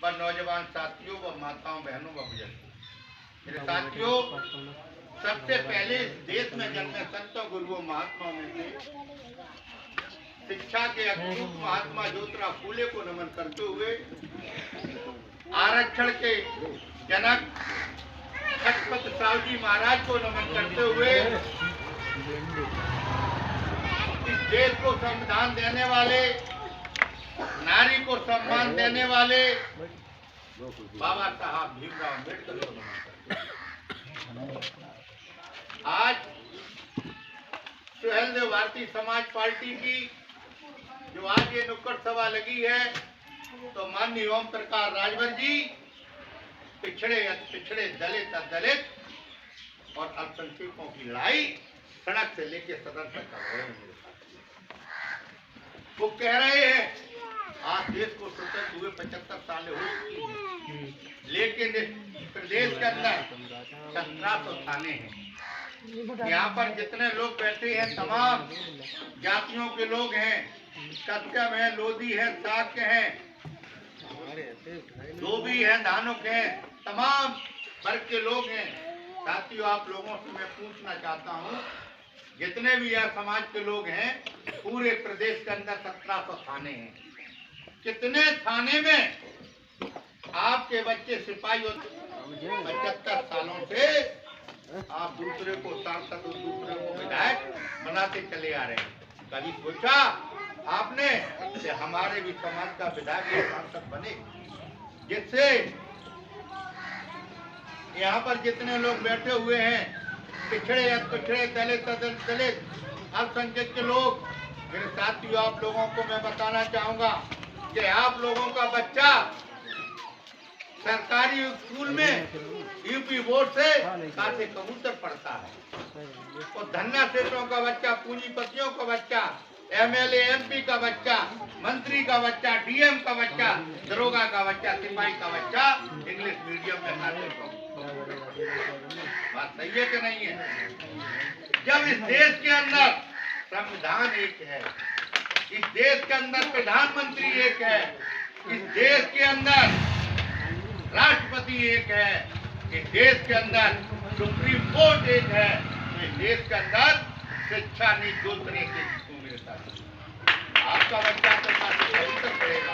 व नौजवान साथियों व माताओं बहनों व बुजुर्गों, मेरे साथियों, सबसे पहले देश में जन्मे संतों गुरुओं महात्माओं में से शिक्षा के अद्भुत महात्मा ज्योतिराव फूले को नमन करते हुए आरक्षण के जनक छत्रपति साहू महाराज को नमन करते हुए इस देश को संविधान देने वाले, नारी को सम्मान देने वाले बाबा साहब भीमराव अम्बेडकर को नमन करते हैं। आज सुहेलदेव भारतीय समाज पार्टी की जो आज ये नुक्कड़ सभा लगी है, तो माननीय ओम प्रकाश राजभर जी पिछड़े दलित अदलित और अल्पसंख्यकों की लड़ाई सड़क से लेकर सदन तक कर रहे हैं। वो कह रहे हैं आज देश को स्वतंत्र हुए 75 साल हो चुकी है, लेकिन इस प्रदेश के अंदर 1700 थाने हैं। यहाँ पर जितने लोग बैठे हैं तमाम जातियों के लोग हैं, कच्चम है, लोधी है, साक्य है, धोबी है, धानुक है, तमाम वर्ग के लोग हैं। साथियों, आप लोगों से मैं पूछना चाहता हूँ, जितने भी यह समाज के लोग हैं, पूरे प्रदेश के अंदर 1700 थाने हैं। कितने थाने में आपके बच्चे सिपाही होते? 75 सालों से आप दूसरे को सांसद और दूसरे को विधायक बनाते चले आ रहे हैं। कभी सोचा आपने कि हमारे भी समाज का विधायक या सांसद बने, जिससे यहाँ पर जितने लोग बैठे हुए हैं, पिछड़े दलित अल्पसंख्यक के लोग, मेरे साथियों, आप लोगों को मैं बताना चाहूंगा कि आप लोगों का बच्चा सरकारी स्कूल में यूपी बोर्ड से खासे कबूतर पढ़ता है, और धन्ना सेठों का बच्चा, पूंजीपतियों का बच्चा, एमएलए एमपी का बच्चा, मंत्री का बच्चा, डीएम का बच्चा, दरोगा का बच्चा, सिपाही का बच्चा इंग्लिश मीडियम में खाते। बात सही है कि नहीं है? जब इस देश के अंदर संविधान एक है, इस देश के अंदर प्रधानमंत्री एक है, इस देश के अंदर राष्ट्रपति एक है, इस देश के अंदर सुप्रीम कोर्ट एक है, इस देश के अंदर शिक्षा नीति दो तरह के आपका बच्चा तो काफी कंप्यूटर पढ़ेगा,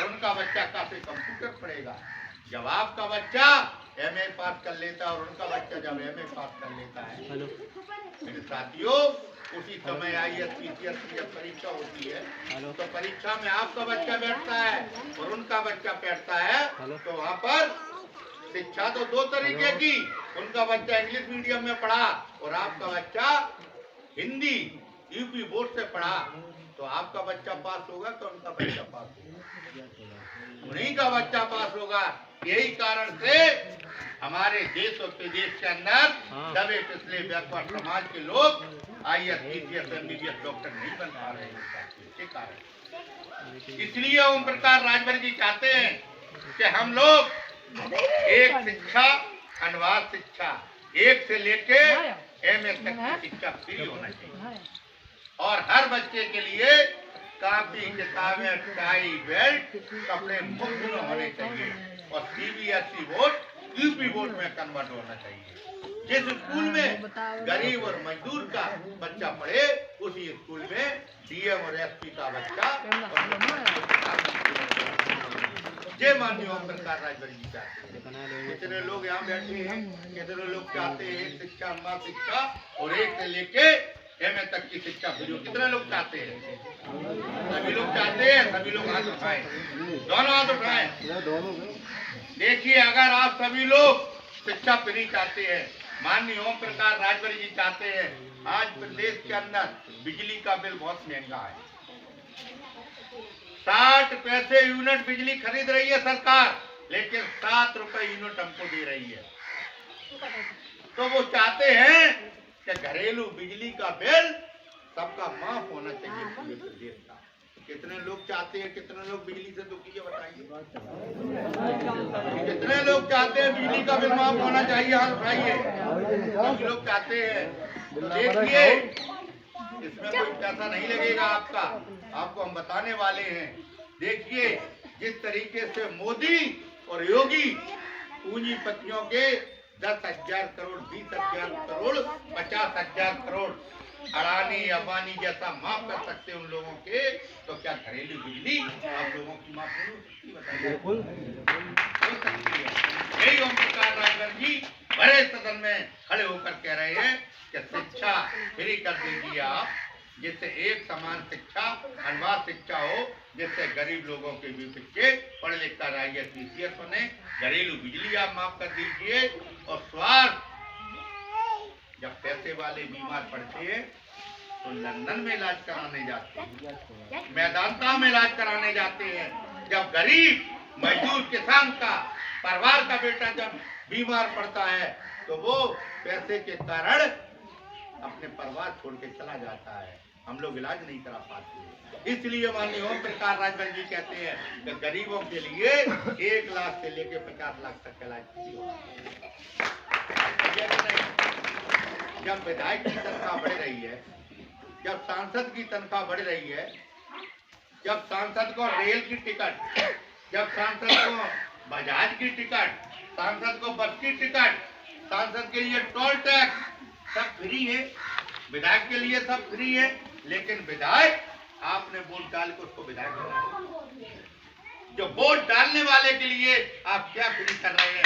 उनका बच्चा काफी कंप्यूटर पढ़ेगा। जब आपका बच्चा एमए पास कर लेता है और उनका बच्चा जब एमए पास कर लेता है, मेरे साथियों, उसी समय आईएएस पीसीएस की जब परीक्षा होती है, तो परीक्षा में आपका बच्चा बैठता है और उनका बच्चा बैठता है, तो वहाँ पर शिक्षा तो दो तरीके की, उनका बच्चा इंग्लिश मीडियम में पढ़ा और आपका बच्चा हिंदी यूपी बोर्ड से पढ़ा, तो आपका बच्चा पास होगा तो उनका बच्चा पास होगा, उन्हीं का बच्चा पास होगा। यही कारण से हमारे देश और प्रदेश के अंदर दबे पिछले बैकवर्ड समाज के लोग आईएएस पीसीएस एमबीबीएस डॉक्टर नहीं बन पा रहे हैं। इसलिए ओम प्रकाश राजभर जी चाहते हैं कि हम लोग एक शिक्षा, अनुवाद शिक्षा, 1 से लेके एमए तक की शिक्षा फ्री होना चाहिए, और हर बच्चे के लिए कापी, किताबें, टाई, बेल्ट, कपड़े मुफ्त में होने चाहिए, और सीबीएसई बोर्ड यूपी बोर्ड में कन्वर्ट होना चाहिए। जिस स्कूल में गरीब और मजदूर का बच्चा पढ़े, उसी स्कूल में डीएम और एसपी का बच्चा। जय माननीय ओम प्रकाश राजभर जी चाहते हैं। कितने लोग यहाँ बैठे हैं, कितने लोग चाहते हैं शिक्षा, अनुवाद शिक्षा और 1 से लेके एमए तक की शिक्षा फ्री हो? कितने लोग चाहते हैं? सभी लोग चाहते हैं। सभी लोग हाथ उठाएं, दोनों हाथ उठाएं। देखिए, अगर आप सभी लोग शिक्षा फ्री चाहते हैं, माननीय ओम प्रकाश राजभर जी चाहते हैं, आज प्रदेश के अंदर बिजली का बिल बहुत महंगा है, 60 पैसे यूनिट बिजली खरीद रही है सरकार, लेकिन 7 रुपए यूनिट हमको दे रही है। तो वो चाहते हैं कि घरेलू बिजली का बिल सबका माफ होना चाहिए पूरे प्रदेश का। कितने लोग चाहते हैं? कितने लोग बिजली से दुखी है बताइए? कितने लोग चाहते हैं बिजली का बिल माफ होना चाहिए? हाथ उठाइए। सभी लोग चाहते हैं। देखिए, इसमें कोई पैसा नहीं लगेगा आपका, आपको हम बताने वाले हैं। देखिए, जिस तरीके से मोदी और योगी पूंजीपतियों के 10,000 करोड़, 20,000 करोड़, 50,000 करोड़ अडानी अंबानी जैसा माफ कर सकते हैं उन लोगों के, तो क्या घरेलू बिजली आप लोगों की माफ नहीं हो सकती? बताइए। हो सकती है। यही ओम प्रकाश राजभर जी बड़े सदन में खड़े होकर कह रहे हैं कि शिक्षा फ्री कर दीजिए आप, जिससे एक समान शिक्षा, अनवाद शिक्षा हो, जिससे गरीब लोगों के भी बच्चे पढ़ लिख कर IAS PCS बने। घरेलू बिजली आप माफ कर दीजिए। और स्वास्थ्य, जब पैसे वाले बीमार पड़ते हैं तो लंदन में इलाज कराने जाते हैं, मैदानता में इलाज कराने जाते हैं। जब गरीब मजदूर किसान का परिवार का बेटा जब बीमार पड़ता है तो वो पैसे के कारण अपने परिवार छोड़ के चला जाता है, हम लोग इलाज नहीं करा पाते। इसलिए माननीय ओम प्रकाश राजभर जी कहते हैं कि गरीबों के लिए 1 लाख से लेकर 50 लाख तक का इलाज फ्री होगा। जब विधायक की तनख्वाह बढ़ रही है, जब सांसद की तनख्वाह बढ़ रही है, जब सांसद को रेल की टिकट, जब सांसद को बजाज की टिकट, सांसद को बस की टिकट, सांसद के लिए टोल टैक्स सब फ्री है, विधायक के लिए सब फ्री है, लेकिन विधायक आपने वोट डाल के उसको विधायक बनाया। जो वोट डालने वाले के लिए आप क्या फ्री कर रहे हैं?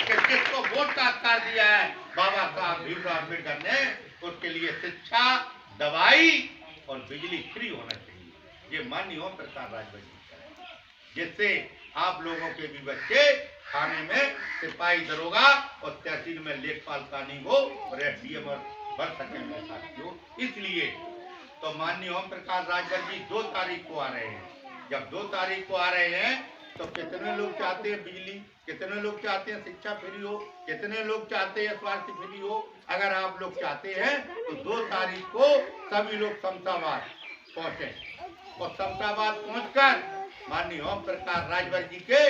कि जिसको वोट का अधिकार दिया है बाबा साहब भीमराव अम्बेडकर ने, उसके लिए शिक्षा, दवाई और बिजली फ्री होना चाहिए। ये माननीय ओम प्रकाश राजभर जी, जिससे आप लोगों के भी बच्चे थाने में सिपाही दरोगा और तहसील में लेखपाल कानी हो और SDM और बन सकेंगे साथियों। इसलिए तो माननीय ओम प्रकाश राजभर जी 2 तारीख को आ रहे हैं। जब 2 तारीख को आ रहे हैं तो कितने लोग चाहते हैं बिजली, कितने लोग चाहते हैं शिक्षा फ्री हो, कितने लोग चाहते हैं स्वास्थ्य फ्री हो? अगर आप लोग चाहते हैं तो 2 तारीख को सभी लोग शमशाबाद पहुंचे और शमशाबाद पहुंचकर माननीय ओम प्रकाश राजभर जी के